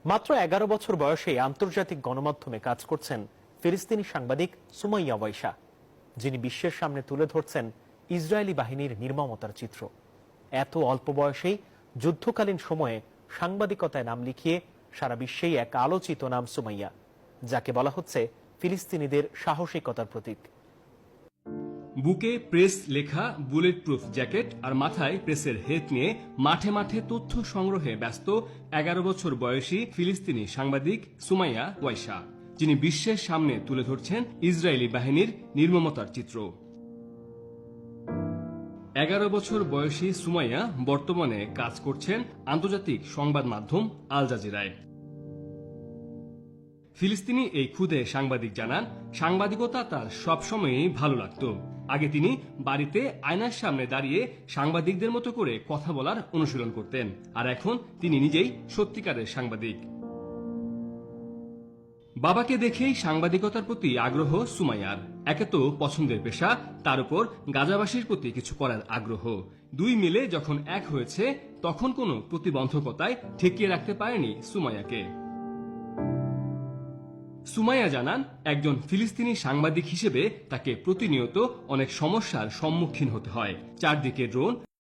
মাত্র ১১ বছর বয়সে আন্তর্জাতিক গণমাধ্যমে কাজ করছেন ফিলিস্তিনি সাংবাদিক সুমাইয়া ওয়াইশা, যিনি বিশ্বের সামনে তুলে ধরছেন ইসরায়েলি বাহিনীর নির্মমতার চিত্র। এত অল্প বয়সেই যুদ্ধকালীন সময়ে সাংবাদিকতায় নাম লিখিয়ে সারা বিশ্বেই এক আলোচিত নাম সুমাইয়া, যাকে বলা হচ্ছে ফিলিস্তিনিদের সাহসিকতার প্রতীক। বুকে প্রেস লেখা বুলেট প্রুফ জ্যাকেট আর মাথায় প্রেসের হেট নিয়ে মাঠে মাঠে তথ্য সংগ্রহে ব্যস্ত ১১ বছর বয়সী ফিলিস্তিনি সাংবাদিক সুমাইয়া ওয়াইশা, যিনি বিশ্বের সামনে তুলে ধরছেন ইসরায়েলি বাহিনীর নির্মমতার চিত্র। ১১ বছর বয়সী সুমাইয়া বর্তমানে কাজ করছেন আন্তর্জাতিক সংবাদ মাধ্যম আল জাজিরায়। ফিলিস্তিনি এই খুদে সাংবাদিক জানান, সাংবাদিকতা তার সবসময়ই ভালো লাগতো। আগে তিনি বাড়িতে আয়নার সামনে দাঁড়িয়ে সাংবাদিকদের মতো করে কথা বলার অনুশীলন করতেন, আর এখন তিনি নিজেই সত্যিকারের সাংবাদিক। বাবাকে দেখেই সাংবাদিকতার প্রতি আগ্রহ সুমাইয়ার। একে তো পছন্দের পেশা, তার উপর গাজাবাসীর প্রতি কিছু করার আগ্রহ, দুই মিলে যখন এক হয়েছে তখন কোনো প্রতিবন্ধকতায় ঠেকিয়ে রাখতে পারেনি সুমাইয়াকে। সুমাইয়া জানান, একজন ফিলিস্তিনি সাংবাদিক হিসেবে তাকে প্রতিনিয়ত অনেক সমস্যার সম্মুখীন হতে হয়। চারদিকে ড্রোন,